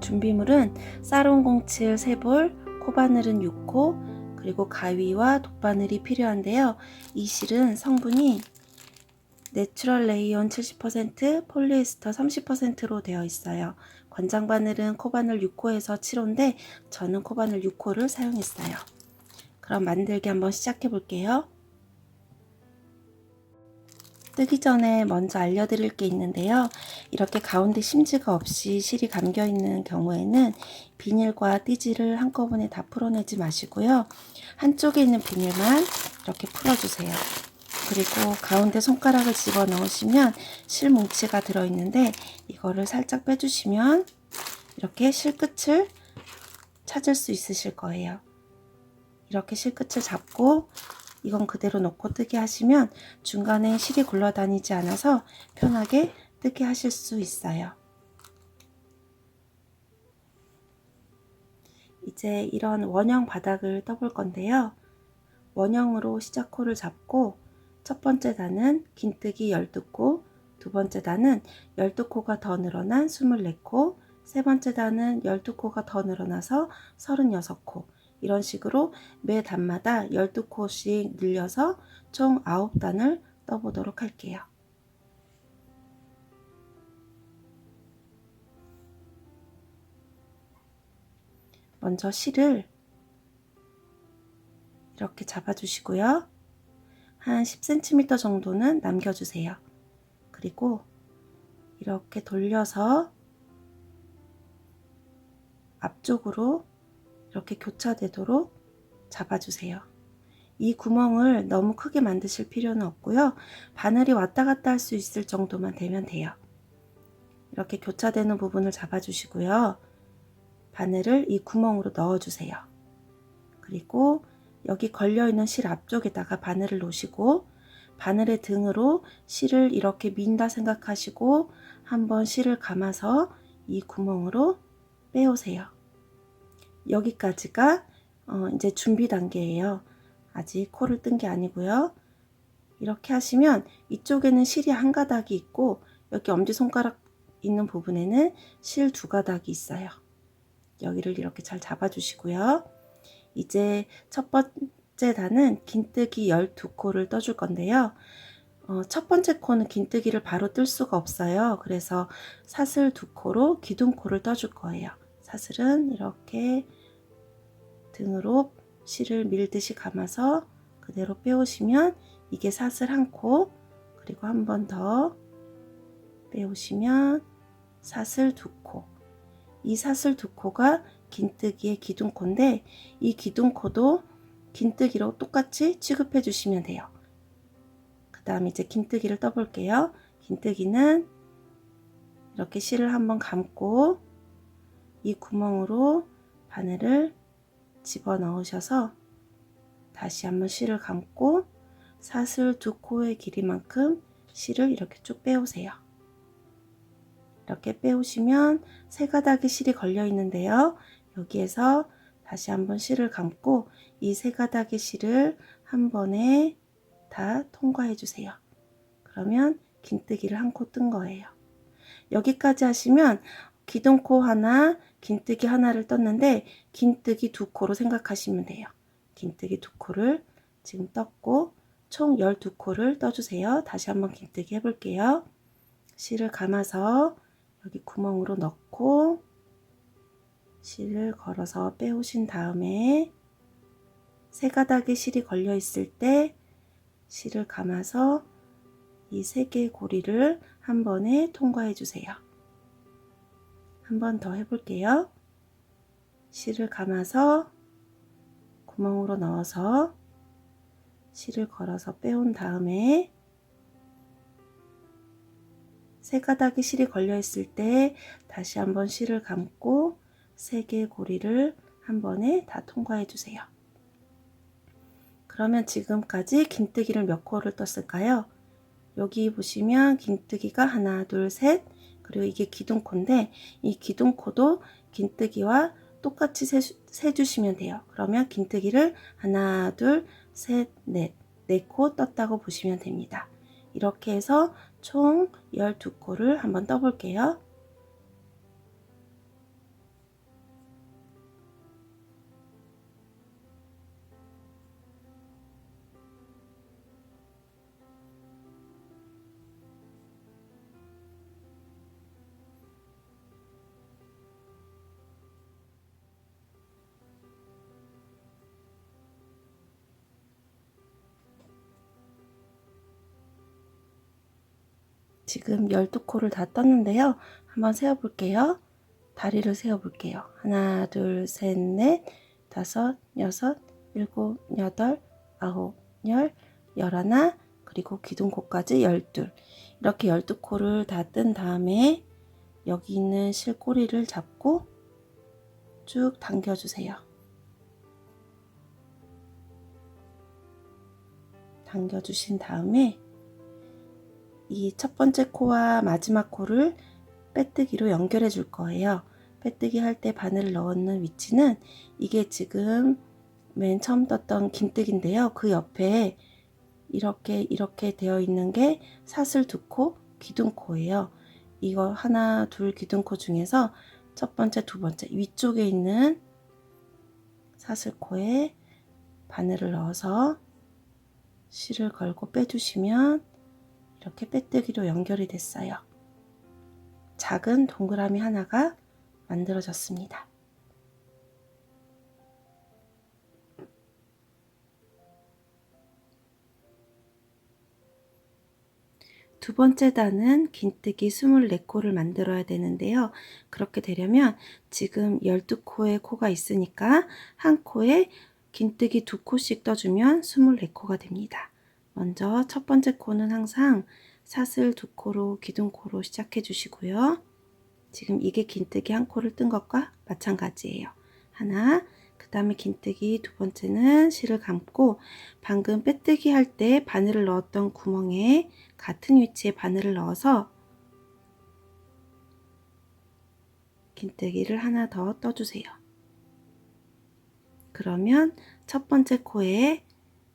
준비물은 사롱07 3볼, 코바늘은 6코, 그리고 가위와 돗바늘이 필요한데요. 이 실은 성분이 내추럴 레이온 70%, 폴리에스터 30%로 되어 있어요. 권장 바늘은 코바늘 6코에서 7호인데 저는 코바늘 6코를 사용했어요. 그럼 만들기 한번 시작해 볼게요. 뜨기 전에 먼저 알려드릴 게 있는데요. 이렇게 가운데 심지가 없이 실이 감겨 있는 경우에는 비닐과 띠지를 한꺼번에 다 풀어내지 마시고요. 한쪽에 있는 비닐만 이렇게 풀어주세요. 그리고 가운데 손가락을 집어 넣으시면 실 뭉치가 들어있는데 이거를 살짝 빼주시면 이렇게 실 끝을 찾을 수 있으실 거예요. 이렇게 실 끝을 잡고 이건 그대로 놓고 뜨게 하시면 중간에 실이 굴러다니지 않아서 편하게 뜨게 하실 수 있어요. 이제 이런 원형 바닥을 떠볼 건데요. 원형으로 시작코를 잡고 첫 번째 단은 긴뜨기 12코, 두 번째 단은 12코가 더 늘어난 24코, 세 번째 단은 12코가 더 늘어나서 36코, 이런 식으로 매 단마다 12코씩 늘려서 총 9단을 떠보도록 할게요. 먼저 실을 이렇게 잡아주시고요. 한 10cm 정도는 남겨주세요. 그리고 이렇게 돌려서 앞쪽으로 이렇게 교차되도록 잡아주세요. 이 구멍을 너무 크게 만드실 필요는 없고요. 바늘이 왔다 갔다 할 수 있을 정도만 되면 돼요. 이렇게 교차되는 부분을 잡아주시고요. 바늘을 이 구멍으로 넣어주세요. 그리고 여기 걸려있는 실 앞쪽에다가 바늘을 놓으시고 바늘의 등으로 실을 이렇게 민다 생각하시고 한번 실을 감아서 이 구멍으로 빼오세요. 여기까지가 이제 준비 단계예요. 아직 코를 뜬 게 아니고요. 이렇게 하시면 이쪽에는 실이 한 가닥이 있고 여기 엄지손가락 있는 부분에는 실 두 가닥이 있어요. 여기를 이렇게 잘 잡아주시고요. 이제 첫 번째 단은 긴뜨기 12코를 떠줄 건데요. 첫 번째 코는 긴뜨기를 바로 뜰 수가 없어요. 그래서 사슬 2코로 기둥코를 떠줄 거예요. 사슬은 이렇게 등으로 실을 밀듯이 감아서 그대로 빼오시면 이게 사슬 1코, 그리고 한 번 더 빼오시면 사슬 2코. 이 사슬 2코가 긴뜨기의 기둥코인데 이 기둥코도 긴뜨기로 똑같이 취급해 주시면 돼요. 그 다음 이제 긴뜨기를 떠볼게요. 긴뜨기는 이렇게 실을 한번 감고 이 구멍으로 바늘을 집어 넣으셔서 다시 한번 실을 감고 사슬 2코의 길이만큼 실을 이렇게 쭉 빼오세요. 이렇게 빼오시면 세 가닥의 실이 걸려 있는데요. 여기에서 다시 한번 실을 감고 이 세 가닥의 실을 한 번에 다 통과해 주세요. 그러면 긴뜨기를 1코 뜬 거예요. 여기까지 하시면 기둥코 하나, 긴뜨기 하나를 떴는데 긴뜨기 2코로 생각하시면 돼요. 긴뜨기 2코를 지금 떴고 총 12코를 떠주세요. 다시 한번 긴뜨기 해볼게요. 실을 감아서 여기 구멍으로 넣고 실을 걸어서 빼오신 다음에 세 가닥의 실이 걸려 있을 때 실을 감아서 이 세 개의 고리를 한 번에 통과해 주세요. 한 번 더 해볼게요. 실을 감아서 구멍으로 넣어서 실을 걸어서 빼온 다음에 세 가닥의 실이 걸려 있을 때 다시 한번 실을 감고 세 개의 고리를 한 번에 다 통과해 주세요. 그러면 지금까지 긴뜨기를 몇 코를 떴을까요? 여기 보시면 긴뜨기가 하나, 둘, 셋, 그리고 이게 기둥코인데 이 기둥코도 긴뜨기와 똑같이 세주시면 돼요. 그러면 긴뜨기를 하나, 둘, 셋, 넷, 4코 떴다고 보시면 됩니다. 이렇게 해서 총 12코를 한번 떠볼게요. 지금 12코를 다 떴는데요. 한번 세어볼게요. 다리를 세어볼게요. 하나, 둘, 셋, 넷, 다섯, 여섯, 일곱, 여덟, 아홉, 열, 열하나, 그리고 기둥코까지 12. 이렇게 12코를 다 뜬 다음에 여기 있는 실꼬리를 잡고 쭉 당겨주세요. 당겨주신 다음에 이 첫 번째 코와 마지막 코를 빼뜨기로 연결해 줄 거예요. 빼뜨기 할 때 바늘을 넣는 위치는 이게 지금 맨 처음 떴던 긴뜨기인데요. 그 옆에 이렇게 되어 있는 게 사슬 2코, 기둥코예요. 이거 하나, 둘 기둥코 중에서 첫 번째, 두 번째 위쪽에 있는 사슬코에 바늘을 넣어서 실을 걸고 빼주시면 이렇게 빼뜨기로 연결이 됐어요. 작은 동그라미 하나가 만들어졌습니다. 두 번째 단은 긴뜨기 24코를 만들어야 되는데요. 그렇게 되려면 지금 12코의 코가 있으니까 한 코에 긴뜨기 2코씩 떠주면 24코가 됩니다. 먼저 첫 번째 코는 항상 사슬 2코로 기둥코로 시작해 주시고요. 지금 이게 긴뜨기 한 코를 뜬 것과 마찬가지예요. 하나, 그 다음에 긴뜨기 두 번째는 실을 감고 방금 빼뜨기 할 때 바늘을 넣었던 구멍에 같은 위치에 바늘을 넣어서 긴뜨기를 하나 더 떠주세요. 그러면 첫 번째 코에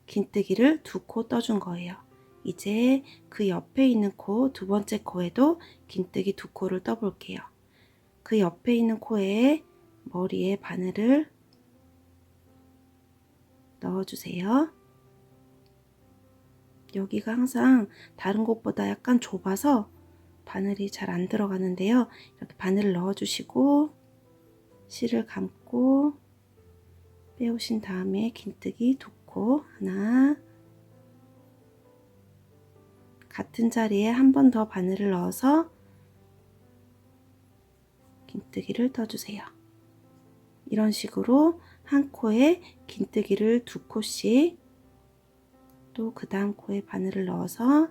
긴뜨기를 2코 떠준 거예요. 이제 그 옆에 있는 코, 두 번째 코에도 긴뜨기 2코를 떠볼게요. 그 옆에 있는 코에 머리에 바늘을 넣어주세요. 여기가 항상 다른 곳보다 약간 좁아서 바늘이 잘 안 들어가는데요. 이렇게 바늘을 넣어주시고 실을 감고 빼오신 다음에 긴뜨기 2코 하나, 같은 자리에 한 번 더 바늘을 넣어서 긴뜨기를 떠주세요. 이런 식으로 한 코에 긴뜨기를 2코씩 또 그 다음 코에 바늘을 넣어서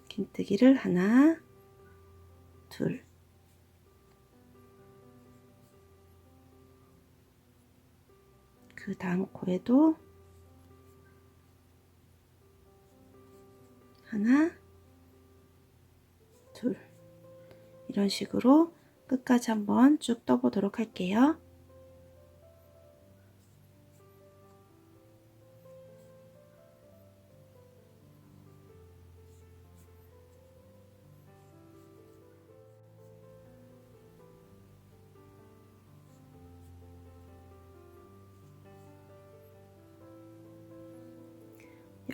긴뜨기를 하나, 둘, 그 다음 코에도 하나, 둘, 이런 식으로 끝까지 한번 쭉 떠보도록 할게요.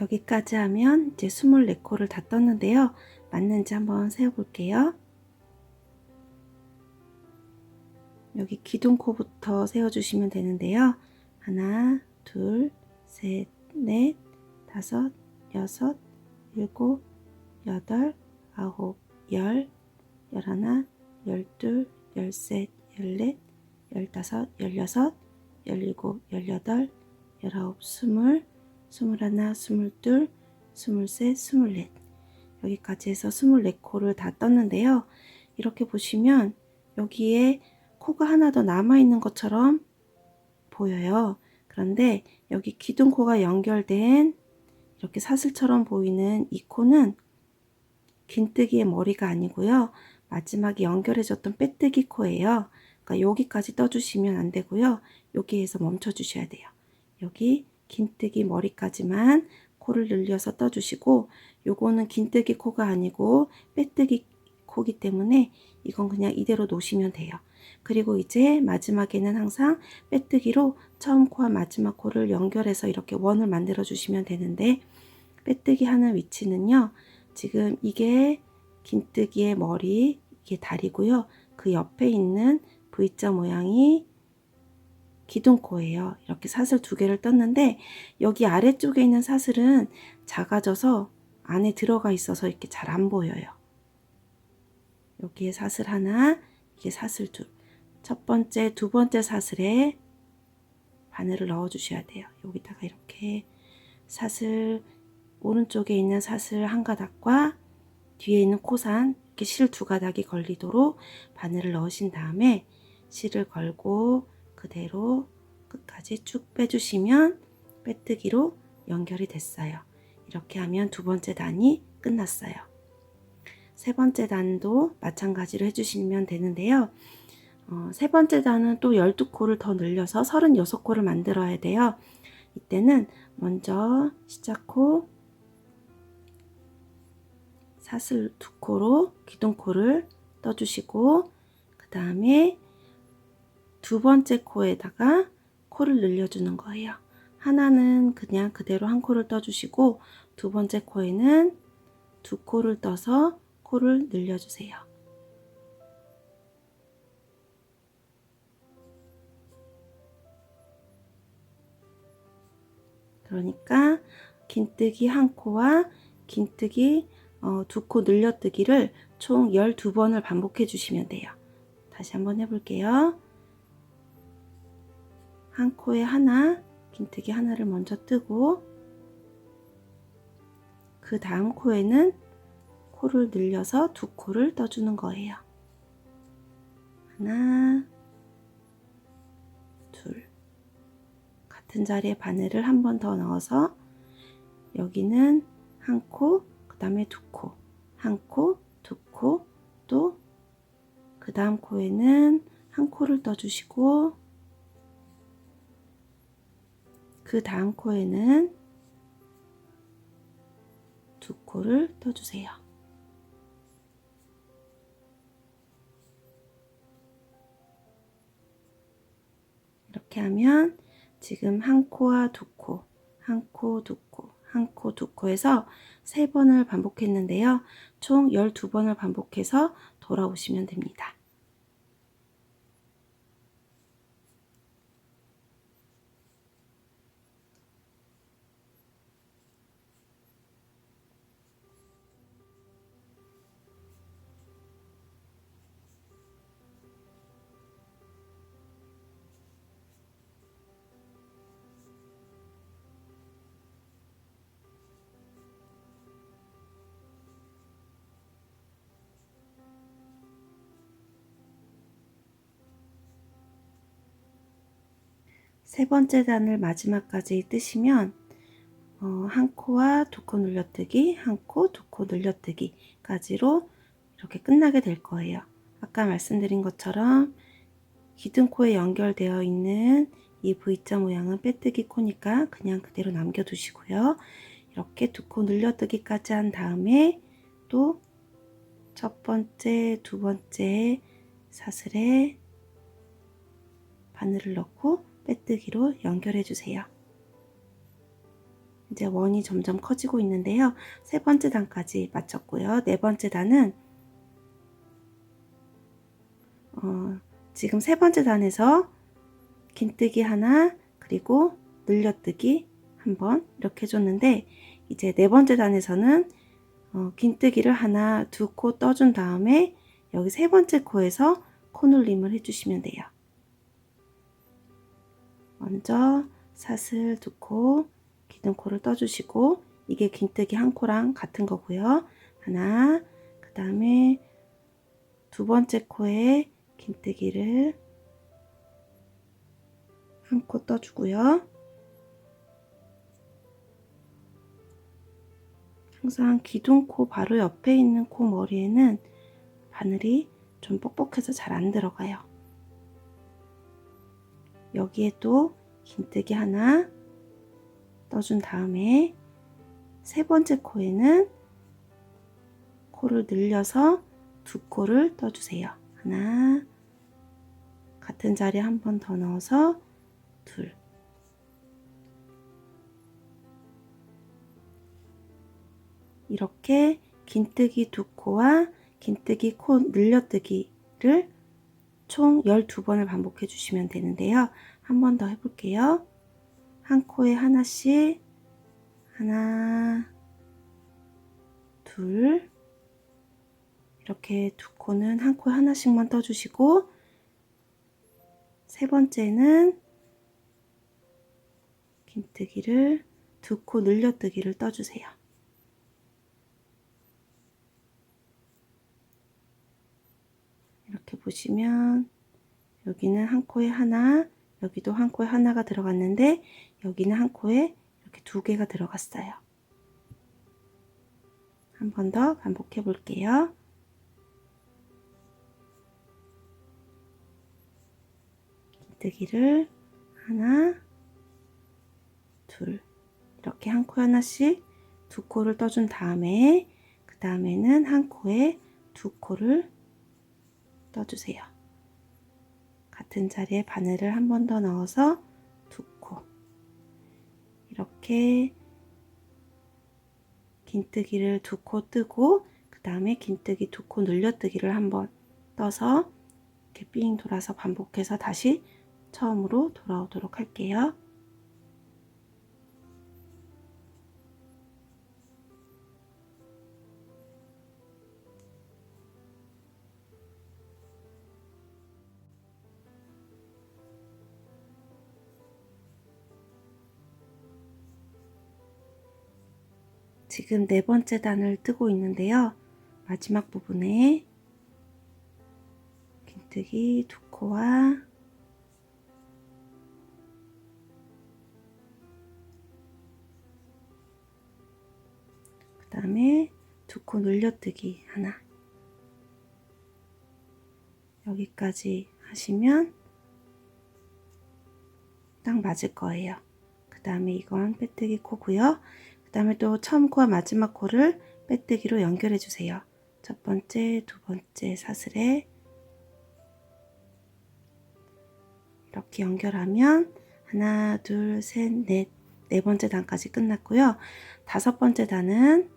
여기까지 하면 이제 24코를 다 떴는데요. 맞는지 한번 세어볼게요. 여기 기둥코부터 세워주시면 되는데요. 하나, 둘, 셋, 넷, 다섯, 여섯, 일곱, 여덟, 아홉, 열, 열하나, 열둘, 열셋, 열넷, 열다섯, 열여섯, 열일곱, 열여덟, 열아홉, 스물, 스물하나, 스물둘, 스물셋, 스물넷, 여기까지 해서 24코를 다 떴는데요. 이렇게 보시면 여기에 코가 하나 더 남아있는 것처럼 보여요. 그런데 여기 기둥코가 연결된 이렇게 사슬처럼 보이는 이 코는 긴뜨기의 머리가 아니고요. 마지막에 연결해줬던 빼뜨기 코예요. 그러니까 여기까지 떠주시면 안 되고요. 여기에서 멈춰 주셔야 돼요. 여기 긴뜨기 머리까지만 코를 늘려서 떠주시고, 요거는 긴뜨기 코가 아니고 빼뜨기 코기 때문에 이건 그냥 이대로 놓으시면 돼요. 그리고 이제 마지막에는 항상 빼뜨기로 처음 코와 마지막 코를 연결해서 이렇게 원을 만들어 주시면 되는데, 빼뜨기 하는 위치는요, 지금 이게 긴뜨기의 머리, 이게 다리고요. 그 옆에 있는 V자 모양이 기둥코예요. 이렇게 사슬 2개를 떴는데 여기 아래쪽에 있는 사슬은 작아져서 안에 들어가 있어서 이렇게 잘 안 보여요. 여기에 사슬 하나, 이게 사슬 둘. 첫 번째, 두 번째 사슬에 바늘을 넣어 주셔야 돼요. 여기다가 이렇게 사슬, 오른쪽에 있는 사슬 한 가닥과 뒤에 있는 코산, 이렇게 실 두 가닥이 걸리도록 바늘을 넣으신 다음에 실을 걸고 그대로 끝까지 쭉 빼주시면 빼뜨기로 연결이 됐어요. 이렇게 하면 두 번째 단이 끝났어요. 세 번째 단도 마찬가지로 해주시면 되는데요. 세 번째 단은 또 12코를 더 늘려서 36코를 만들어야 돼요. 이때는 먼저 시작코, 사슬 2코로 기둥코를 떠주시고 그 다음에 두 번째 코에다가 코를 늘려주는 거예요. 하나는 그냥 그대로 한 코를 떠주시고 두 번째 코에는 2코를 떠서 코를 늘려주세요. 그러니까 긴뜨기 한 코와 긴뜨기 2코 늘려뜨기를 총 12번을 반복해 주시면 돼요. 다시 한번 해볼게요. 한 코에 하나, 긴뜨기 하나를 먼저 뜨고 그 다음 코에는 코를 늘려서 2코를 떠주는 거예요. 하나, 둘. 같은 자리에 바늘을 한 번 더 넣어서 여기는 한 코, 그 다음에 2코, 한 코, 2코, 또 그 다음 코에는 한 코를 떠주시고 그 다음 코에는 2코를 떠주세요. 이렇게 하면 지금 한 코와 2코, 한 코, 2코, 한 코, 2코에서 3번을 반복했는데요. 총 12번을 반복해서 돌아오시면 됩니다. 세 번째 단을 마지막까지 뜨시면 한 코와 2코 늘려뜨기, 한 코, 2코 늘려뜨기까지로 이렇게 끝나게 될 거예요. 아까 말씀드린 것처럼 기둥코에 연결되어 있는 이 V자 모양은 빼뜨기 코니까 그냥 그대로 남겨두시고요. 이렇게 2코 늘려뜨기까지 한 다음에 또 첫 번째, 두 번째 사슬에 바늘을 넣고 빼뜨기로 연결해 주세요. 이제 원이 점점 커지고 있는데요. 세 번째 단까지 마쳤고요. 네 번째 단은 지금 세 번째 단에서 긴뜨기 하나 그리고 늘려뜨기 한 번 이렇게 해줬는데 이제 네 번째 단에서는 긴뜨기를 하나 2코 떠준 다음에 여기 세 번째 코에서 코눌림을 해주시면 돼요. 먼저 사슬 2코 기둥코를 떠주시고 이게 긴뜨기 한 코랑 같은 거고요. 하나, 그 다음에 두 번째 코에 긴뜨기를 한 코 떠주고요. 항상 기둥코 바로 옆에 있는 코 머리에는 바늘이 좀 뻑뻑해서 잘 안 들어가요. 여기에 또 긴뜨기 하나 떠준 다음에 세 번째 코에는 코를 늘려서 2코를 떠주세요. 하나, 같은 자리에 한 번 더 넣어서 둘. 이렇게 긴뜨기 2코와 긴뜨기 코 늘려뜨기를 총 12번을 반복해 주시면 되는데요. 한 번 더 해볼게요. 한 코에 하나씩 하나, 둘, 이렇게 두 코는 한 코에 하나씩만 떠주시고, 세 번째는 긴뜨기를 두 코 늘려뜨기를 떠주세요. 이렇게 보시면 여기는 한 코에 하나, 여기도 한 코에 하나가 들어갔는데 여기는 한 코에 이렇게 두 개가 들어갔어요. 한 번 더 반복해 볼게요. 긴뜨기를 하나, 둘, 이렇게 한 코에 하나씩 두 코를 떠준 다음에 그 다음에는 한 코에 두 코를 떠주세요. 같은 자리에 바늘을 한 번 더 넣어서 두 코, 이렇게 긴뜨기를 두 코 뜨고 그 다음에 긴뜨기 두 코 늘려뜨기를 한번 떠서 이렇게 삥 돌아서 반복해서 다시 처음으로 돌아오도록 할게요. 지금 네 번째 단을 뜨고 있는데요. 마지막 부분에 긴뜨기 두 코와 그 다음에 두 코 늘려뜨기 하나, 여기까지 하시면 딱 맞을 거예요. 그 다음에 이건 빼뜨기 코고요. 그 다음에 또 처음 코와 마지막 코를 빼뜨기로 연결해 주세요. 첫 번째, 두 번째 사슬에 이렇게 연결하면 하나, 둘, 셋, 넷, 네 번째 단까지 끝났고요. 다섯 번째 단은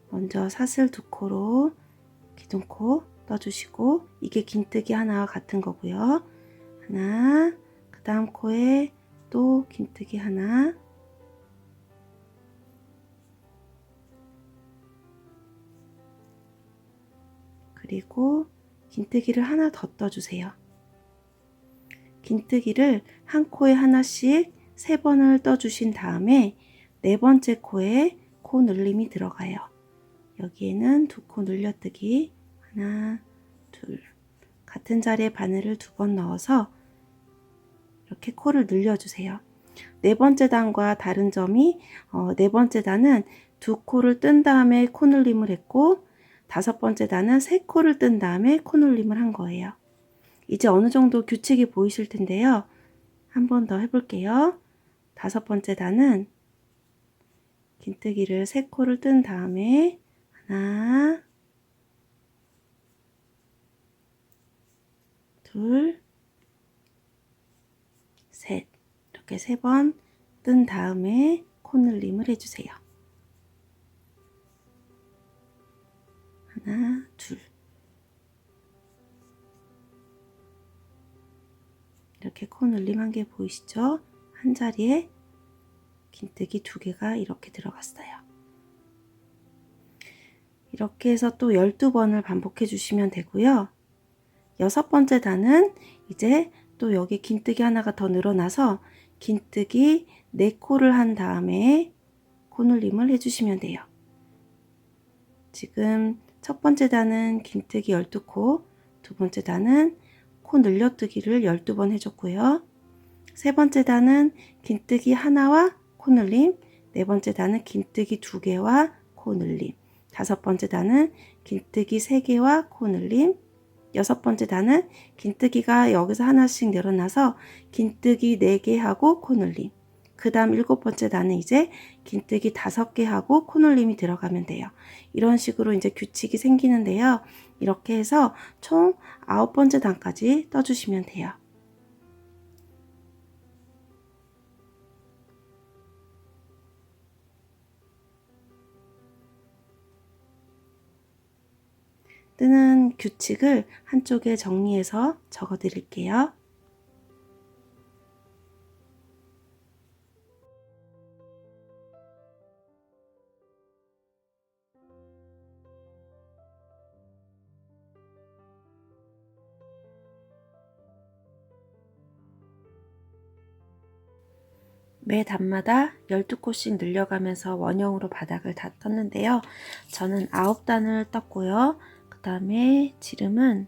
먼저 사슬 두 코로 기둥코 떠주시고, 이게 긴뜨기 하나와 같은 거고요. 하나, 그 다음 코에 또 긴뜨기 하나, 그리고 긴뜨기를 하나 더 떠주세요. 긴뜨기를 한 코에 하나씩 세 번을 떠주신 다음에 네 번째 코에 코 늘림이 들어가요. 여기에는 두 코 늘려뜨기 하나, 둘, 같은 자리에 바늘을 두 번 넣어서 이렇게 코를 늘려주세요. 네 번째 단과 다른 점이 네 번째 단은 두 코를 뜬 다음에 코 늘림을 했고, 다섯 번째 단은 세 코를 뜬 다음에 코 늘림을 한 거예요. 이제 어느 정도 규칙이 보이실 텐데요. 한 번 더 해볼게요. 다섯 번째 단은 긴뜨기를 세 코를 뜬 다음에 하나, 둘, 셋, 이렇게 세 번 뜬 다음에 코늘림을 해주세요. 하나, 둘, 이렇게 코늘림 한 개 보이시죠? 한 자리에 긴뜨기 두 개가 이렇게 들어갔어요. 이렇게 해서 또 12번을 반복해 주시면 되고요. 여섯 번째 단은 이제 또 여기 긴뜨기 하나가 더 늘어나서 긴뜨기 4코를 한 다음에 코늘림을 해주시면 돼요. 지금 첫 번째 단은 긴뜨기 12코, 두 번째 단은 코 늘려뜨기를 12번 해줬고요. 세 번째 단은 긴뜨기 하나와 코늘림, 네 번째 단은 긴뜨기 2개와 코늘림, 다섯 번째 단은 긴뜨기 3개와 코늘림, 여섯 번째 단은 긴뜨기가 여기서 하나씩 늘어나서 긴뜨기 4개 하고 코늘림, 그 다음 일곱 번째 단은 이제 긴뜨기 5개 하고 코늘림이 들어가면 돼요. 이런 식으로 이제 규칙이 생기는데요. 이렇게 해서 총 9번째 단까지 떠주시면 돼요. 뜨는 규칙을 한쪽에 정리해서 적어 드릴게요. 매 단마다 12코씩 늘려가면서 원형으로 바닥을 다 떴는데요. 저는 9단을 떴고요. 그 다음에 지름은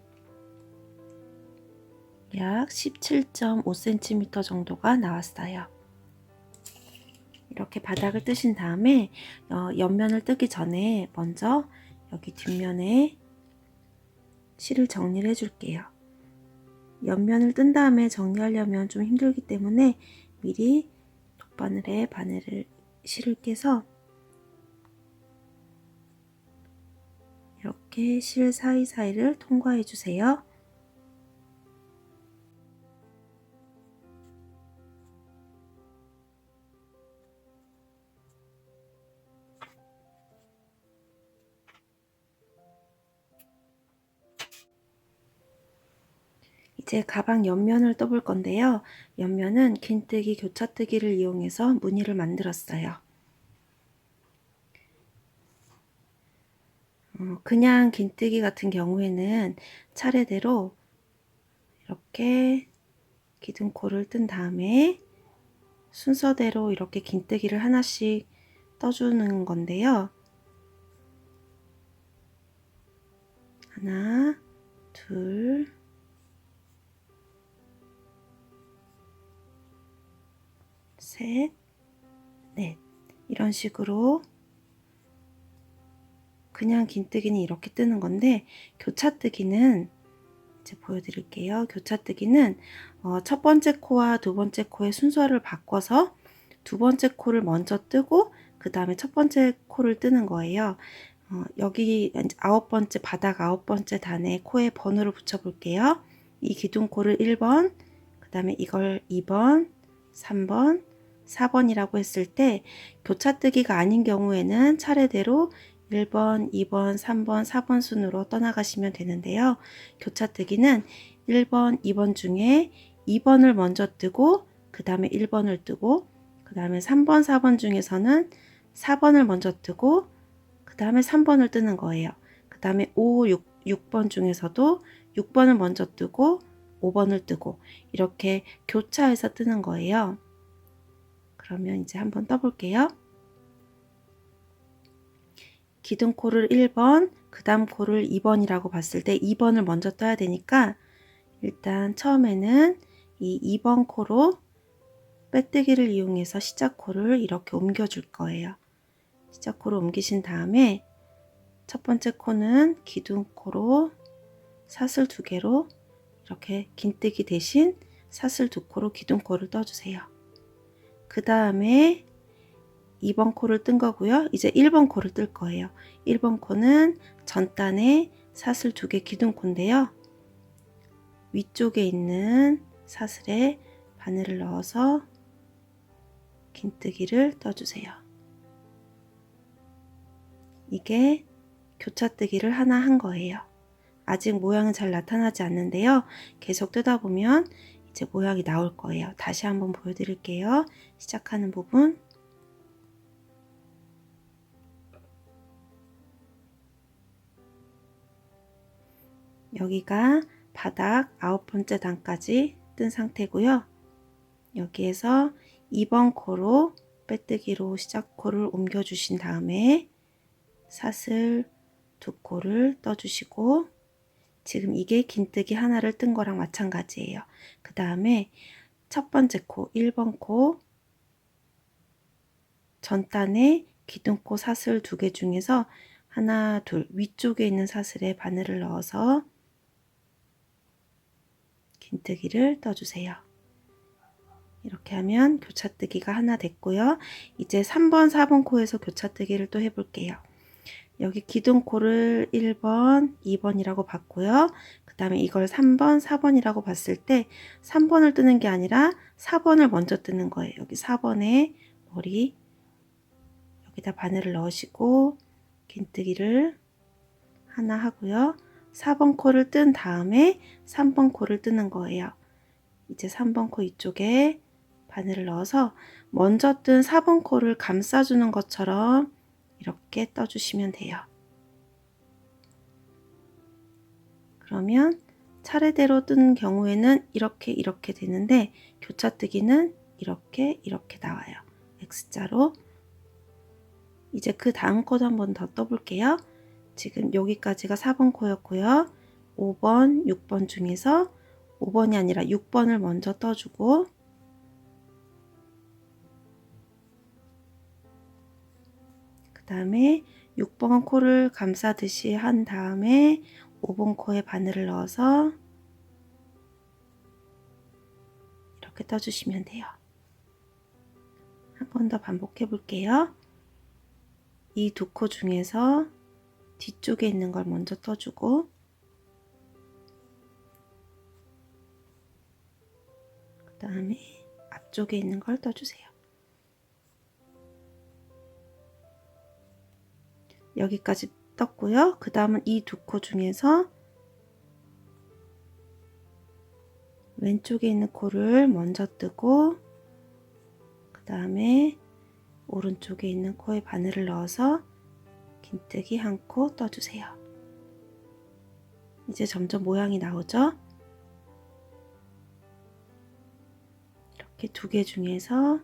약 17.5cm 정도가 나왔어요. 이렇게 바닥을 뜨신 다음에 옆면을 뜨기 전에 먼저 여기 뒷면에 실을 정리를 해줄게요. 옆면을 뜬 다음에 정리하려면 좀 힘들기 때문에 미리 돗바늘에 실을 깨서 이렇게 실 사이사이를 통과해 주세요. 이제 가방 옆면을 떠볼 건데요. 옆면은 긴뜨기, 교차뜨기를 이용해서 무늬를 만들었어요. 그냥 긴뜨기 같은 경우에는 차례대로 이렇게 기둥코를 뜬 다음에 순서대로 이렇게 긴뜨기를 하나씩 떠주는 건데요. 하나, 둘, 셋, 넷. 이런 식으로 그냥 긴뜨기는 이렇게 뜨는 건데, 교차뜨기는 이제 보여드릴게요. 교차뜨기는 첫 번째 코와 두 번째 코의 순서를 바꿔서 두 번째 코를 먼저 뜨고 그 다음에 첫 번째 코를 뜨는 거예요. 여기 9번째 바닥 9번째 단에 코에 번호를 붙여 볼게요. 이 기둥코를 1번, 그 다음에 이걸 2번, 3번, 4번이라고 했을 때 교차뜨기가 아닌 경우에는 차례대로 1번, 2번, 3번, 4번 순으로 떠나가시면 되는데요. 교차뜨기는 1번, 2번 중에 2번을 먼저 뜨고 그 다음에 1번을 뜨고 그 다음에 3번, 4번 중에서는 4번을 먼저 뜨고 그 다음에 3번을 뜨는 거예요. 그 다음에 5, 6번 중에서도 6번을 먼저 뜨고 5번을 뜨고 이렇게 교차해서 뜨는 거예요. 그러면 이제 한번 떠볼게요. 기둥코를 1번, 그 다음 코를 2번이라고 봤을 때 2번을 먼저 떠야 되니까 일단 처음에는 이 2번 코로 빼뜨기를 이용해서 시작코를 이렇게 옮겨줄 거예요. 시작코를 옮기신 다음에 첫 번째 코는 기둥코로 사슬 2개로 이렇게 긴뜨기 대신 사슬 2코로 기둥코를 떠주세요. 그 다음에 2번 코를 뜬 거고요. 이제 1번 코를 뜰 거예요. 1번 코는 전단에 사슬 2개 기둥코인데요. 위쪽에 있는 사슬에 바늘을 넣어서 긴뜨기를 떠주세요. 이게 교차뜨기를 하나 한 거예요. 아직 모양은 잘 나타나지 않는데요. 계속 뜨다 보면 이제 모양이 나올 거예요. 다시 한번 보여드릴게요. 시작하는 부분. 여기가 바닥 9번째 단까지 뜬 상태고요. 여기에서 2번 코로 빼뜨기로 시작코를 옮겨 주신 다음에 사슬 2코를 떠주시고 지금 이게 긴뜨기 하나를 뜬 거랑 마찬가지예요. 그 다음에 첫 번째 코 1번 코 전단에 기둥코 사슬 2개 중에서 하나, 둘 위쪽에 있는 사슬에 바늘을 넣어서 긴뜨기를 떠주세요. 이렇게 하면 교차뜨기가 하나 됐고요. 이제 3번, 4번 코에서 교차뜨기를 또 해볼게요. 여기 기둥코를 1번, 2번이라고 봤고요. 그 다음에 이걸 3번, 4번이라고 봤을 때 3번을 뜨는 게 아니라 4번을 먼저 뜨는 거예요. 여기 4번에 머리 여기다 바늘을 넣으시고 긴뜨기를 하나 하고요. 4번 코를 뜬 다음에 3번 코를 뜨는 거예요. 이제 3번 코 이쪽에 바늘을 넣어서 먼저 뜬 4번 코를 감싸주는 것처럼 이렇게 떠주시면 돼요. 그러면 차례대로 뜬 경우에는 이렇게 되는데 교차뜨기는 이렇게 나와요. X자로. 이제 그 다음 코도 한 번 더 떠볼게요. 지금 여기까지가 4번 코였고요. 5번, 6번 중에서 5번이 아니라 6번을 먼저 떠주고 그 다음에 6번 코를 감싸듯이 한 다음에 5번 코에 바늘을 넣어서 이렇게 떠주시면 돼요. 한 번 더 반복해 볼게요. 이 두 코 중에서 뒤쪽에 있는 걸 먼저 떠주고 그 다음에 앞쪽에 있는 걸 떠주세요. 여기까지 떴고요. 그 다음은 이 두 코 중에서 왼쪽에 있는 코를 먼저 뜨고 그 다음에 오른쪽에 있는 코에 바늘을 넣어서 긴뜨기 한 코 떠주세요. 이제 점점 모양이 나오죠? 이렇게 두 개 중에서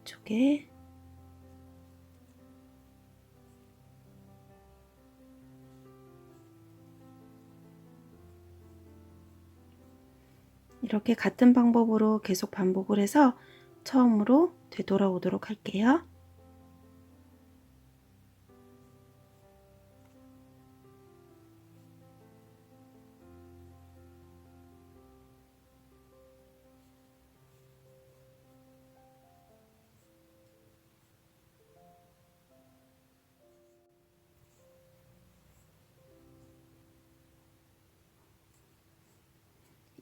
이쪽에 이렇게 같은 방법으로 계속 반복을 해서 처음으로 되돌아오도록 할게요.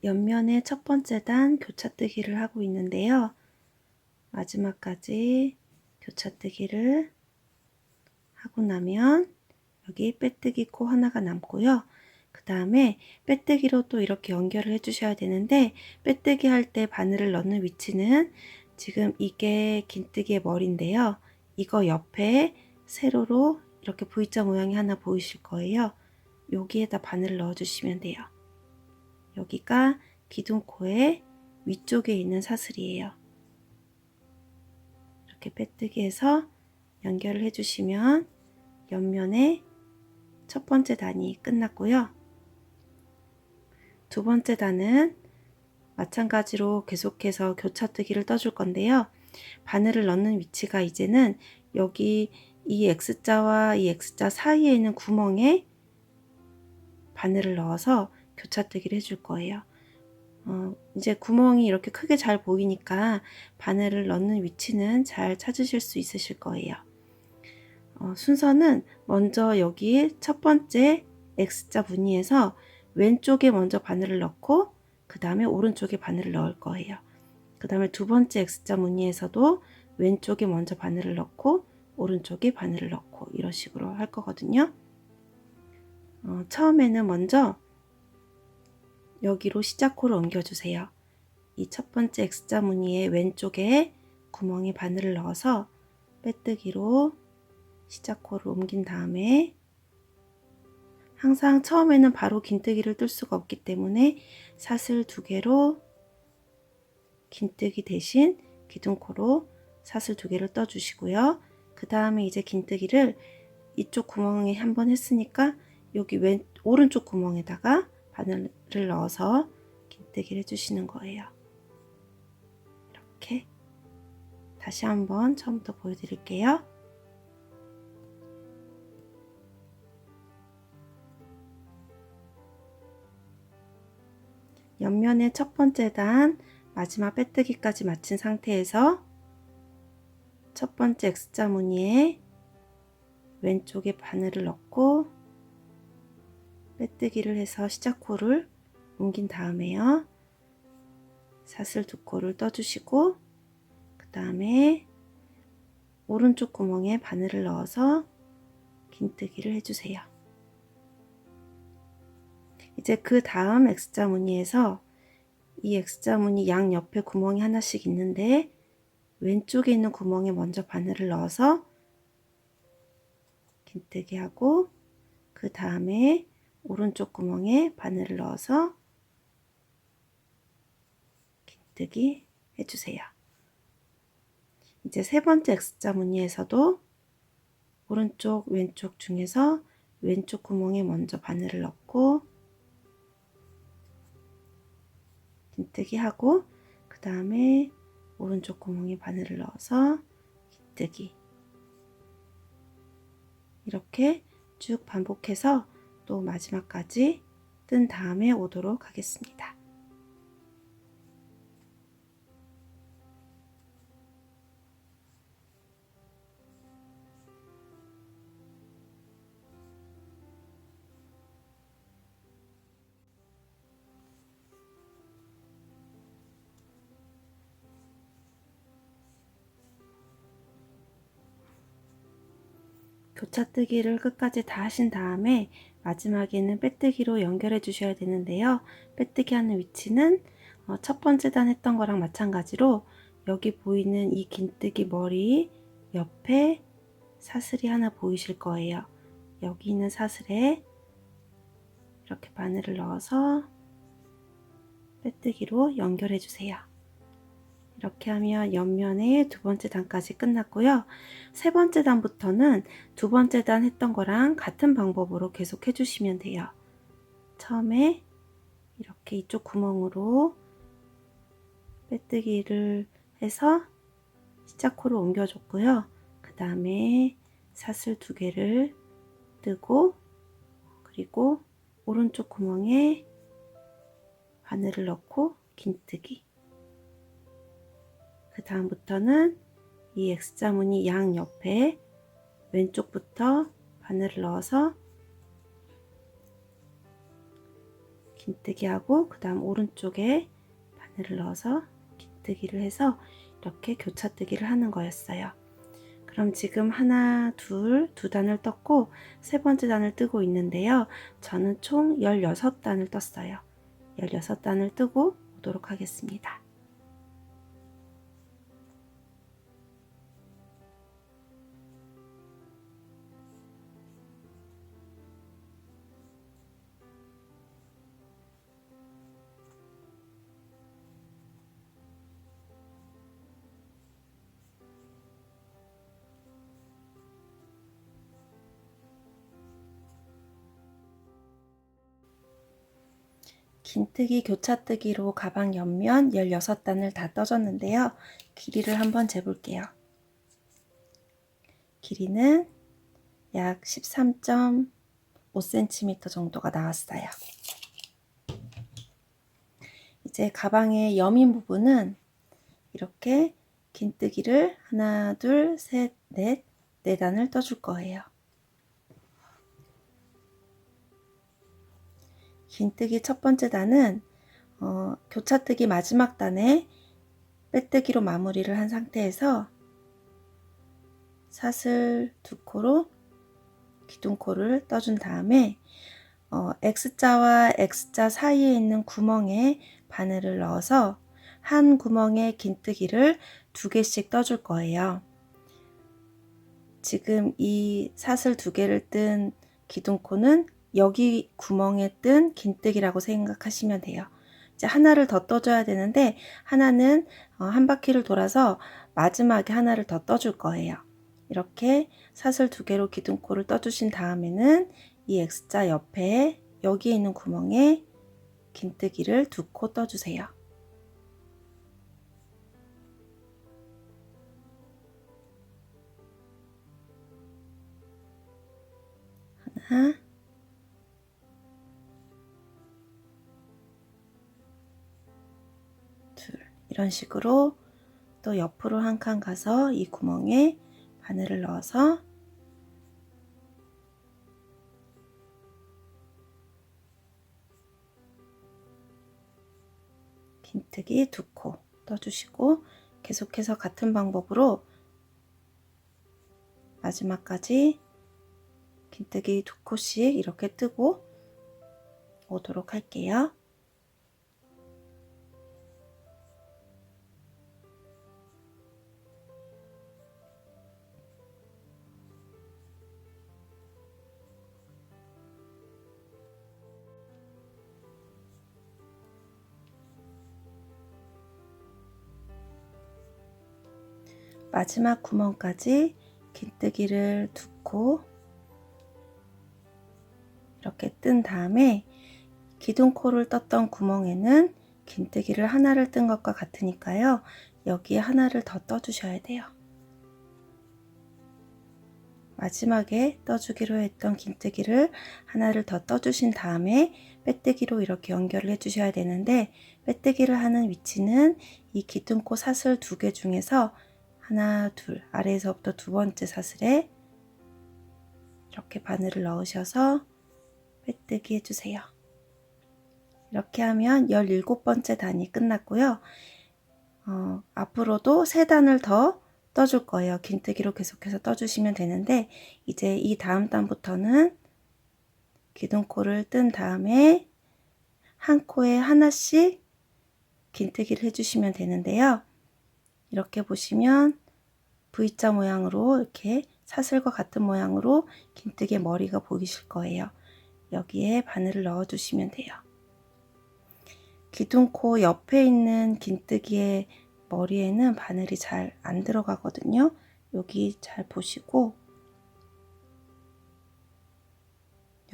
옆면의 첫 번째 단 교차뜨기를 하고 있는데요. 마지막까지 교차뜨기를 하고 나면 여기 빼뜨기 코 하나가 남고요. 그 다음에 빼뜨기로 또 이렇게 연결을 해 주셔야 되는데 빼뜨기 할 때 바늘을 넣는 위치는 지금 이게 긴뜨기의 머리인데요. 이거 옆에 세로로 이렇게 V자 모양이 하나 보이실 거예요. 여기에다 바늘을 넣어 주시면 돼요. 여기가 기둥코의 위쪽에 있는 사슬이에요. 이렇게 빼뜨기해서 연결을 해주시면 옆면에 첫 번째 단이 끝났고요. 두 번째 단은 마찬가지로 계속해서 교차뜨기를 떠줄 건데요. 바늘을 넣는 위치가 이제는 여기 이 X자와 이 X자 사이에 있는 구멍에 바늘을 넣어서 교차뜨기를 해줄 거예요. 이제 구멍이 이렇게 크게 잘 보이니까 바늘을 넣는 위치는 잘 찾으실 수 있으실 거예요. 순서는 먼저 여기 첫 번째 X자 무늬에서 왼쪽에 먼저 바늘을 넣고 그 다음에 오른쪽에 바늘을 넣을 거예요. 그 다음에 두 번째 X자 무늬에서도 왼쪽에 먼저 바늘을 넣고 오른쪽에 바늘을 넣고 이런 식으로 할 거거든요. 처음에는 먼저 여기로 시작코를 옮겨주세요. 이 첫 번째 X자 무늬의 왼쪽에 구멍에 바늘을 넣어서 빼뜨기로 시작코를 옮긴 다음에 항상 처음에는 바로 긴뜨기를 뜰 수가 없기 때문에 사슬 두 개로 긴뜨기 대신 기둥코로 사슬 두 개를 떠 주시고요. 그 다음에 이제 긴뜨기를 이쪽 구멍에 한번 했으니까 여기 오른쪽 구멍에다가 바늘을 넣어서 긴뜨기를 해주시는 거예요. 이렇게 다시 한번 처음부터 보여드릴게요. 옆면의 첫 번째 단 마지막 빼뜨기까지 마친 상태에서 첫 번째 X자 무늬에 왼쪽에 바늘을 넣고 빼뜨기를 해서 시작코를 옮긴 다음에요. 사슬 두 코를 떠주시고 그 다음에 오른쪽 구멍에 바늘을 넣어서 긴뜨기를 해주세요. 이제 그 다음 X자 무늬에서 이 X자 무늬 양 옆에 구멍이 하나씩 있는데 왼쪽에 있는 구멍에 먼저 바늘을 넣어서 긴뜨기 하고 그 다음에 오른쪽 구멍에 바늘을 넣어서 긴뜨기 해주세요. 이제 세 번째 X자 무늬에서도 오른쪽 왼쪽 중에서 왼쪽 구멍에 먼저 바늘을 넣고 긴뜨기 하고, 그 다음에 오른쪽 구멍에 바늘을 넣어서 긴뜨기, 이렇게 쭉 반복해서 또 마지막까지 뜬 다음에 오도록 하겠습니다. 교차뜨기를 끝까지 다 하신 다음에 마지막에는 빼뜨기로 연결해 주셔야 되는데요. 빼뜨기 하는 위치는 첫 번째 단 했던 거랑 마찬가지로 여기 보이는 이 긴뜨기 머리 옆에 사슬이 하나 보이실 거예요. 여기 있는 사슬에 이렇게 바늘을 넣어서 빼뜨기로 연결해 주세요. 이렇게 하면 옆면의 두 번째 단까지 끝났고요. 세 번째 단부터는 두 번째 단 했던 거랑 같은 방법으로 계속 해주시면 돼요. 처음에 이렇게 이쪽 구멍으로 빼뜨기를 해서 시작코를 옮겨줬고요. 그 다음에 사슬 두 개를 뜨고, 그리고 오른쪽 구멍에 바늘을 넣고 긴뜨기. 그 다음부터는 이 X자 무늬 양 옆에 왼쪽부터 바늘을 넣어서 긴뜨기 하고, 그 다음 오른쪽에 바늘을 넣어서 긴뜨기를 해서 이렇게 교차뜨기를 하는 거였어요. 그럼 지금 하나, 두 단을 떴고 세 번째 단을 뜨고 있는데요. 저는 총 16단을 떴어요. 16단을 뜨고 오도록 하겠습니다. 긴뜨기, 교차뜨기로 가방 옆면 16단을 다 떠줬는데요. 길이를 한번 재볼게요. 길이는 약 13.5cm 정도가 나왔어요. 이제 가방의 여민 부분은 이렇게 긴뜨기를 하나, 둘, 셋, 넷, 4단을 떠줄 거예요. 긴뜨기 첫 번째 단은 교차뜨기 마지막 단에 빼뜨기로 마무리를 한 상태에서 사슬 두 코로 기둥코를 떠준 다음에 X자와 X자 사이에 있는 구멍에 바늘을 넣어서 한 구멍에 긴뜨기를 2개씩 떠줄 거예요. 지금 이 사슬 2개를 뜬 기둥코는 여기 구멍에 뜬 긴뜨기라고 생각하시면 돼요. 이제 하나를 더 떠줘야 되는데 하나는 한 바퀴를 돌아서 마지막에 하나를 더 떠줄 거예요. 이렇게 사슬 2개로 기둥코를 떠주신 다음에는 이 X자 옆에 여기에 있는 구멍에 긴뜨기를 2코 떠주세요. 하나, 둘, 이런 식으로 또 옆으로 한 칸 가서 이 구멍에 바늘을 넣어서 긴뜨기 2코 떠주시고, 계속해서 같은 방법으로 마지막까지 긴뜨기 2코씩 이렇게 뜨고 오도록 할게요. 마지막 구멍까지 긴뜨기를 두고 이렇게 뜬 다음에 기둥코를 떴던 구멍에는 긴뜨기를 하나를 뜬 것과 같으니까요. 여기에 하나를 더 떠주셔야 돼요. 마지막에 떠주기로 했던 긴뜨기를 하나를 더 떠주신 다음에 빼뜨기로 이렇게 연결을 해주셔야 되는데, 빼뜨기를 하는 위치는 이 기둥코 사슬 2개 중에서 하나, 둘, 아래에서부터 두 번째 사슬에 이렇게 바늘을 넣으셔서 빼뜨기 해주세요. 이렇게 하면 17번째 단이 끝났고요. 앞으로도 3단을 더 떠줄 거예요. 긴뜨기로 계속해서 떠주시면 되는데, 이제 이 다음 단부터는 기둥코를 뜬 다음에 한 코에 하나씩 긴뜨기를 해주시면 되는데요. 이렇게 보시면 V자 모양으로 이렇게 사슬과 같은 모양으로 긴뜨기의 머리가 보이실 거예요. 여기에 바늘을 넣어 주시면 돼요. 기둥코 옆에 있는 긴뜨기의 머리에는 바늘이 잘 안 들어가거든요. 여기 잘 보시고,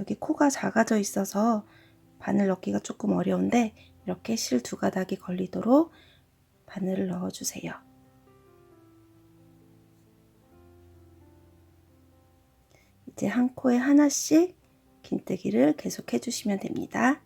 여기 코가 작아져 있어서 바늘 넣기가 조금 어려운데 이렇게 실 2가닥이 걸리도록 바늘을 넣어 주세요. 이제 한 코에 하나씩 긴뜨기를 계속 해주시면 됩니다.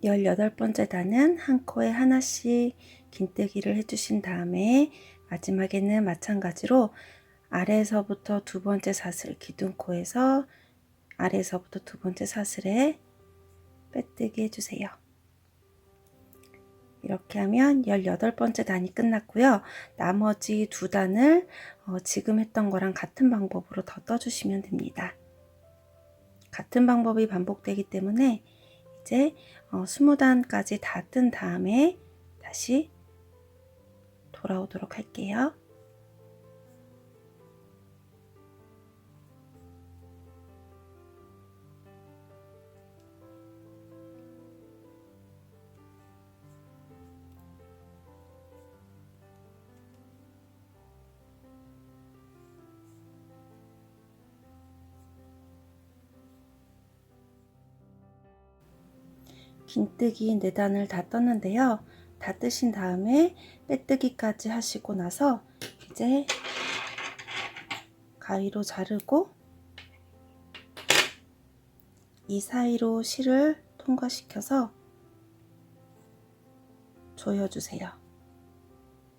열여덟 번째 단은 한 코에 하나씩 긴뜨기를 해주신 다음에 마지막에는 마찬가지로 아래에서부터 두 번째 사슬, 기둥코에서 아래에서부터 두 번째 사슬에 빼뜨기 해주세요. 이렇게 하면 18번째 단이 끝났고요. 나머지 2단을 지금 했던 거랑 같은 방법으로 더 떠주시면 됩니다. 같은 방법이 반복되기 때문에 이제 20단까지 다 뜬 다음에 다시 돌아오도록 할게요. 긴뜨기 4단을 다 떴는데요. 다 뜨신 다음에 빼뜨기까지 하시고 나서 이제 가위로 자르고 이 사이로 실을 통과시켜서 조여주세요.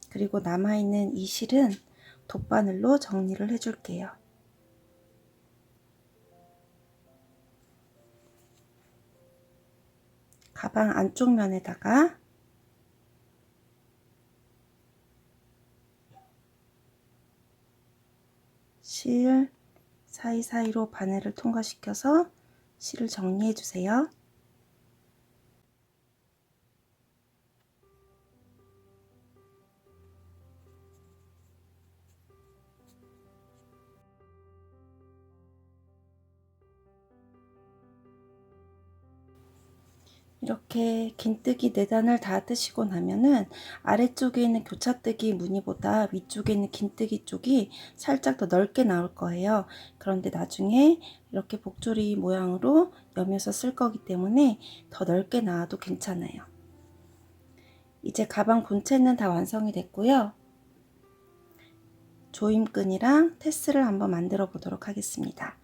그리고 남아있는 이 실은 돗바늘로 정리를 해줄게요. 가방 안쪽 면에다가 실 사이사이로 바늘을 통과시켜서 실을 정리해 주세요. 이렇게 긴뜨기 4단을 다 뜨시고 나면은 아래쪽에 있는 교차뜨기 무늬보다 위쪽에 있는 긴뜨기 쪽이 살짝 더 넓게 나올 거예요. 그런데 나중에 이렇게 복조리 모양으로 여며서 쓸 거기 때문에 더 넓게 나와도 괜찮아요. 이제 가방 본체는 다 완성이 됐고요. 조임끈이랑 테스를 한번 만들어 보도록 하겠습니다.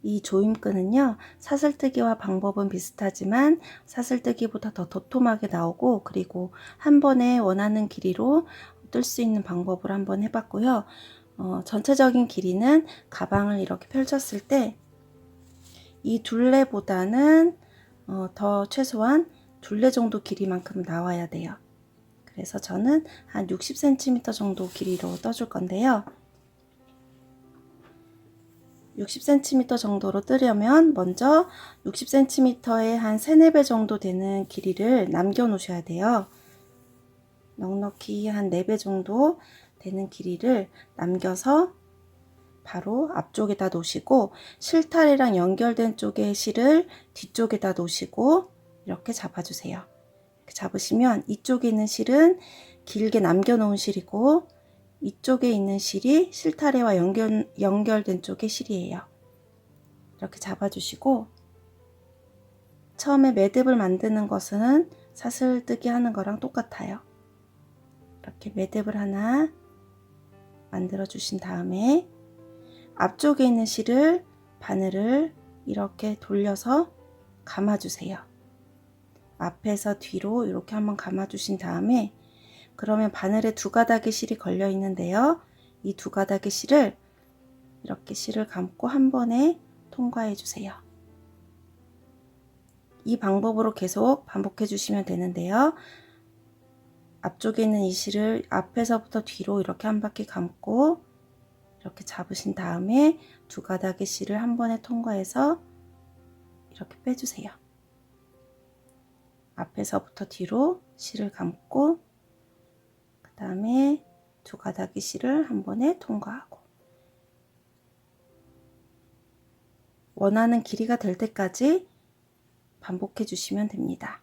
이 조임끈은요, 사슬뜨기와 방법은 비슷하지만 사슬뜨기보다 더 도톰하게 나오고, 그리고 한 번에 원하는 길이로 뜰 수 있는 방법을 한번 해봤고요. 전체적인 길이는 가방을 이렇게 펼쳤을 때 이 둘레보다는 더 최소한 둘레 정도 길이만큼 나와야 돼요. 그래서 저는 한 60cm 정도 길이로 떠줄 건데요. 60cm 정도로 뜨려면 먼저 60cm에 한 3, 4배 정도 되는 길이를 남겨 놓으셔야 돼요. 넉넉히 한 4배 정도 되는 길이를 남겨서 바로 앞쪽에다 놓으시고 실타래랑 연결된 쪽의 실을 뒤쪽에다 놓으시고 이렇게 잡아주세요. 이렇게 잡으시면 이쪽에 있는 실은 길게 남겨 놓은 실이고 이쪽에 있는 실이 실타래와 연결된 쪽의 실이에요. 이렇게 잡아주시고 처음에 매듭을 만드는 것은 사슬뜨기 하는 거랑 똑같아요. 이렇게 매듭을 하나 만들어 주신 다음에 앞쪽에 있는 실을 바늘을 이렇게 돌려서 감아주세요. 앞에서 뒤로 이렇게 한번 감아주신 다음에 그러면 바늘에 2가닥의 실이 걸려 있는데요. 이 2가닥의 실을 이렇게 실을 감고 한 번에 통과해 주세요. 이 방법으로 계속 반복해 주시면 되는데요. 앞쪽에 있는 이 실을 앞에서부터 뒤로 이렇게 한 바퀴 감고 이렇게 잡으신 다음에 2가닥의 실을 한 번에 통과해서 이렇게 빼주세요. 앞에서부터 뒤로 실을 감고 그 다음에 2가닥의 실을 한 번에 통과하고 원하는 길이가 될 때까지 반복해 주시면 됩니다.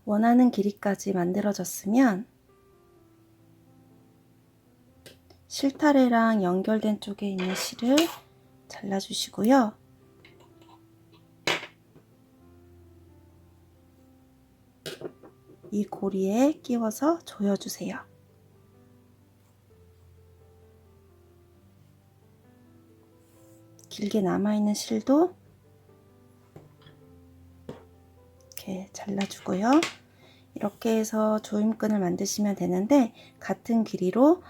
원하는 길이까지 만들어졌으면 실타래랑 연결된 쪽에 있는 실을 잘라주시고요. 이 고리에 끼워서 조여주세요. 길게 남아있는 실도 이렇게 잘라주고요. 이렇게 해서 조임끈을 만드시면 되는데 같은 길이로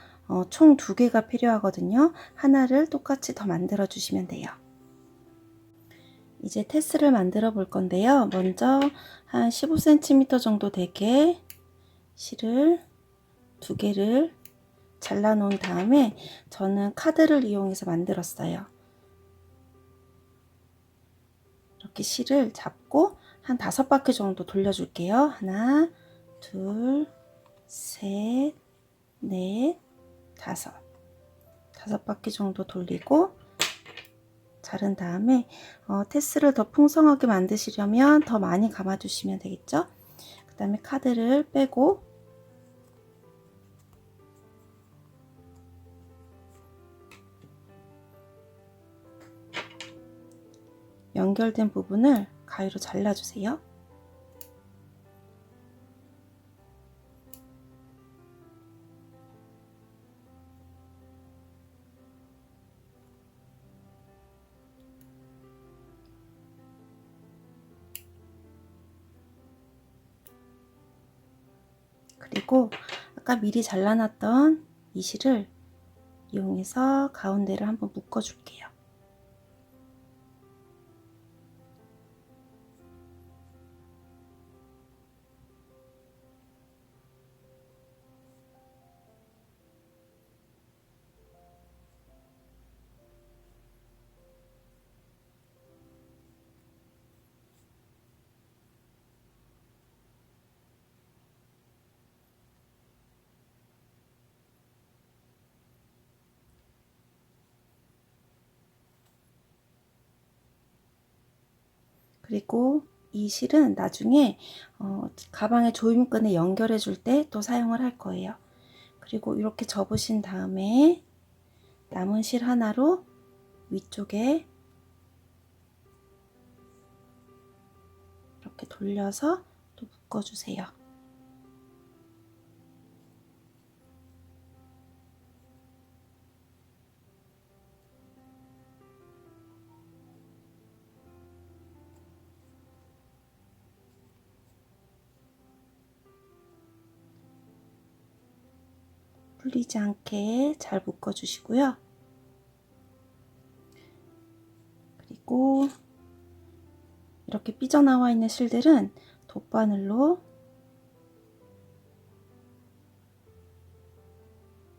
총 2개가 필요하거든요. 하나를 똑같이 더 만들어 주시면 돼요. 이제 테스를 만들어 볼 건데요. 먼저 한 15cm 정도 되게 실을 2개를 잘라 놓은 다음에 저는 카드를 이용해서 만들었어요. 이렇게 실을 잡고 한 5바퀴 정도 돌려줄게요. 하나, 둘, 셋, 넷, 5바퀴 정도 돌리고 자른 다음에 테스를 더 풍성하게 만드시려면 더 많이 감아주시면 되겠죠. 그 다음에 카드를 빼고 연결된 부분을 가위로 잘라주세요. 그리고 아까 미리 잘라놨던 이 실을 이용해서 가운데를 한번 묶어 줄게요. 그리고 이 실은 나중에 가방에 조임끈에 연결해 줄 때 또 사용을 할 거예요. 그리고 이렇게 접으신 다음에 남은 실 하나로 위쪽에 이렇게 돌려서 또 묶어주세요. 풀리지 않게 잘 묶어주시고요. 그리고 이렇게 삐져나와 있는 실들은 돗바늘로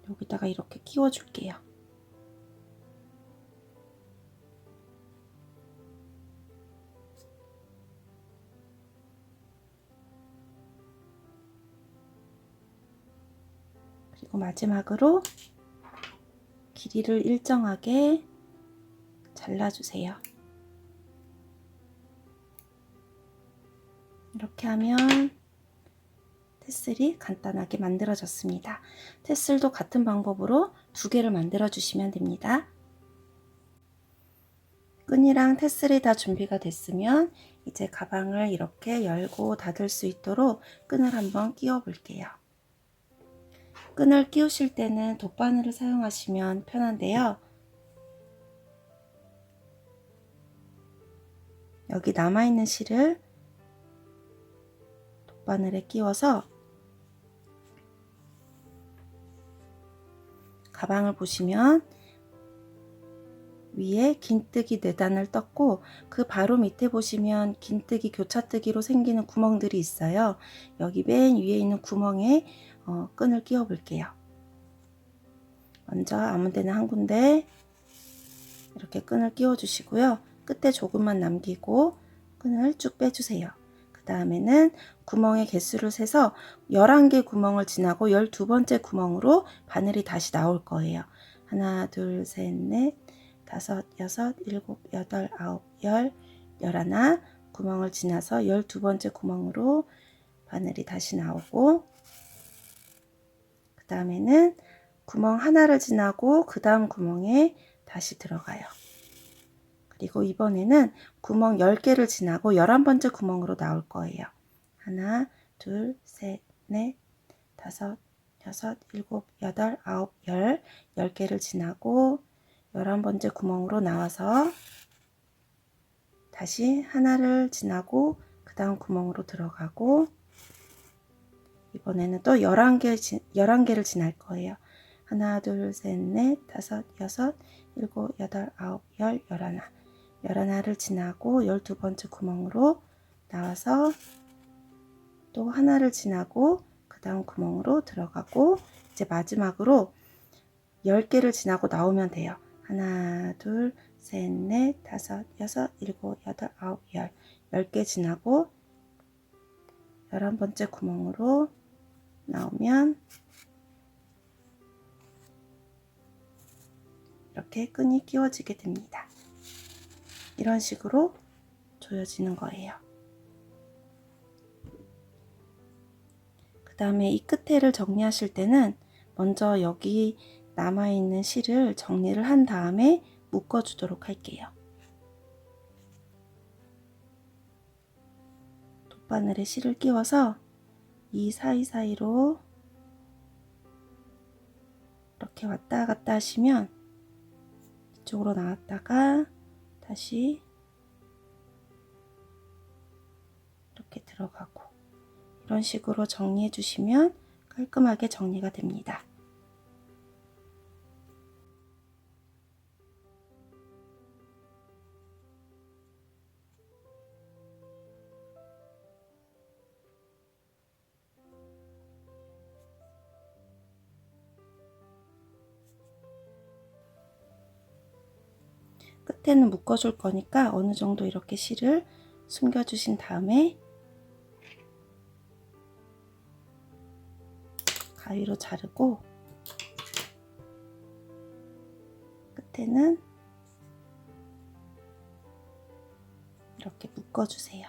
여기다가 이렇게 끼워 줄게요. 그리고 마지막으로 길이를 일정하게 잘라주세요. 이렇게 하면 테슬이 간단하게 만들어졌습니다. 테슬도 같은 방법으로 2개를 만들어 주시면 됩니다. 끈이랑 테슬이 다 준비가 됐으면 이제 가방을 이렇게 열고 닫을 수 있도록 끈을 한번 끼워 볼게요. 끈을 끼우실 때는 돗바늘을 사용하시면 편한데요. 여기 남아있는 실을 돗바늘에 끼워서 가방을 보시면 위에 긴뜨기 4단을 떴고 그 바로 밑에 보시면 긴뜨기 교차뜨기로 생기는 구멍들이 있어요. 여기 맨 위에 있는 구멍에 끈을 끼워 볼게요. 먼저 아무 데나 한 군데 이렇게 끈을 끼워 주시고요. 끝에 조금만 남기고 끈을 쭉 빼주세요. 그 다음에는 구멍의 개수를 세서 11개 구멍을 지나고 12번째 구멍으로 바늘이 다시 나올 거예요. 하나, 둘, 셋, 넷, 다섯, 여섯, 일곱, 여덟, 아홉, 열, 열하나 구멍을 지나서 12번째 구멍으로 바늘이 다시 나오고 그 다음에는 구멍 하나를 지나고 그 다음 구멍에 다시 들어가요. 그리고 이번에는 구멍 10개를 지나고 11번째 구멍으로 나올 거예요. 하나, 둘, 셋, 넷, 다섯, 여섯, 일곱, 여덟, 아홉, 열, 10개를 지나고 11번째 구멍으로 나와서 다시 하나를 지나고 그 다음 구멍으로 들어가고 이번에는 또 11개를 지날 거예요. 하나, 둘, 셋, 넷, 다섯, 여섯, 일곱, 여덟, 아홉, 열, 열하나. 열하나를 지나고 12번째 구멍으로 나와서 또 하나를 지나고 그 다음 구멍으로 들어가고 이제 마지막으로 10개를 지나고 나오면 돼요. 하나, 둘, 셋, 넷, 다섯, 여섯, 일곱, 여덟, 아홉, 열. 10개 지나고 11번째 구멍으로 나오면 이렇게 끈이 끼워지게 됩니다. 이런 식으로 조여지는 거예요. 그 다음에 이 끝에를 정리하실 때는 먼저 여기 남아있는 실을 정리를 한 다음에 묶어 주도록 할게요. 돗바늘에 실을 끼워서 이 사이사이로 이렇게 왔다 갔다 하시면 이쪽으로 나왔다가 다시 이렇게 들어가고 이런 식으로 정리해 주시면 깔끔하게 정리가 됩니다. 끝에는 묶어 줄 거니까 어느 정도 이렇게 실을 숨겨 주신 다음에 가위로 자르고 끝에는 이렇게 묶어 주세요.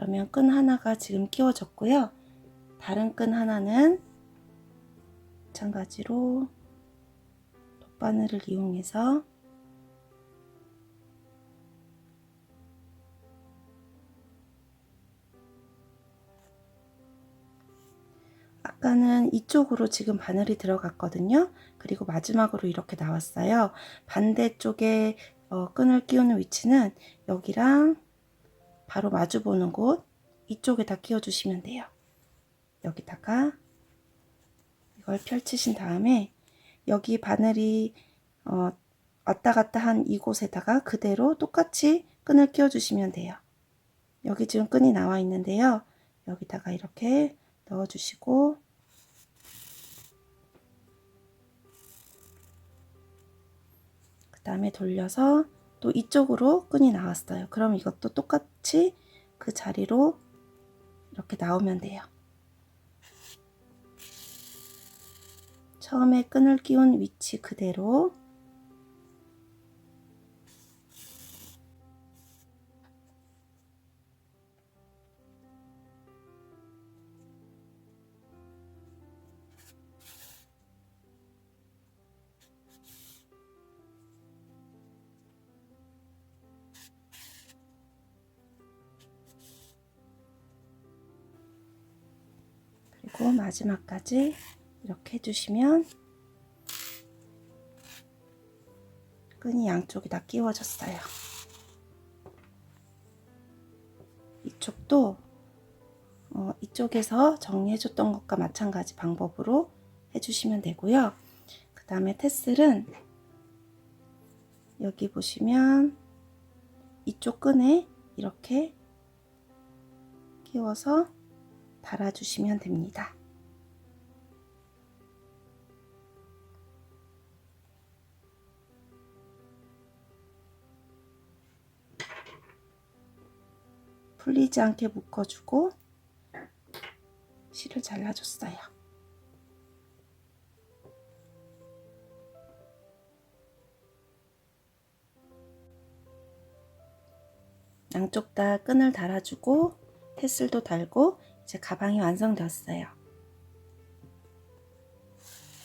그러면 끈 하나가 지금 끼워졌고요. 다른 끈 하나는 마찬가지로 돗바늘을 이용해서 아까는 이쪽으로 지금 바늘이 들어갔거든요. 그리고 마지막으로 이렇게 나왔어요. 반대쪽에 끈을 끼우는 위치는 여기랑 바로 마주 보는 곳 이쪽에다 끼워 주시면 돼요. 여기다가 이걸 펼치신 다음에 여기 바늘이 왔다 갔다 한 이곳에다가 그대로 똑같이 끈을 끼워 주시면 돼요. 여기 지금 끈이 나와 있는데요. 여기다가 이렇게 넣어 주시고 그 다음에 돌려서 또 이쪽으로 끈이 나왔어요. 그럼 이것도 똑같이 그 자리로 이렇게 나오면 돼요. 처음에 끈을 끼운 위치 그대로 그리고 마지막까지 이렇게 해주시면 끈이 양쪽이 다 끼워졌어요. 이쪽도 이쪽에서 정리해줬던 것과 마찬가지 방법으로 해주시면 되고요. 그 다음에 테슬은 여기 보시면 이쪽 끈에 이렇게 끼워서 달아주시면 됩니다. 풀리지 않게 묶어주고 실을 잘라줬어요. 양쪽 다 끈을 달아주고 테슬도 달고 이제 가방이 완성되었어요.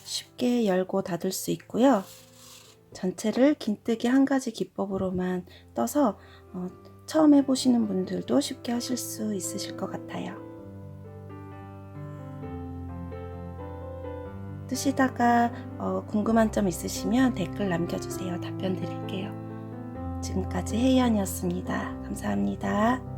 쉽게 열고 닫을 수 있고요. 전체를 긴뜨기 한 가지 기법으로만 떠서 처음 해보시는 분들도 쉽게 하실 수 있으실 것 같아요. 뜨시다가 궁금한 점 있으시면 댓글 남겨주세요. 답변 드릴게요. 지금까지 혜이언이었습니다. 감사합니다.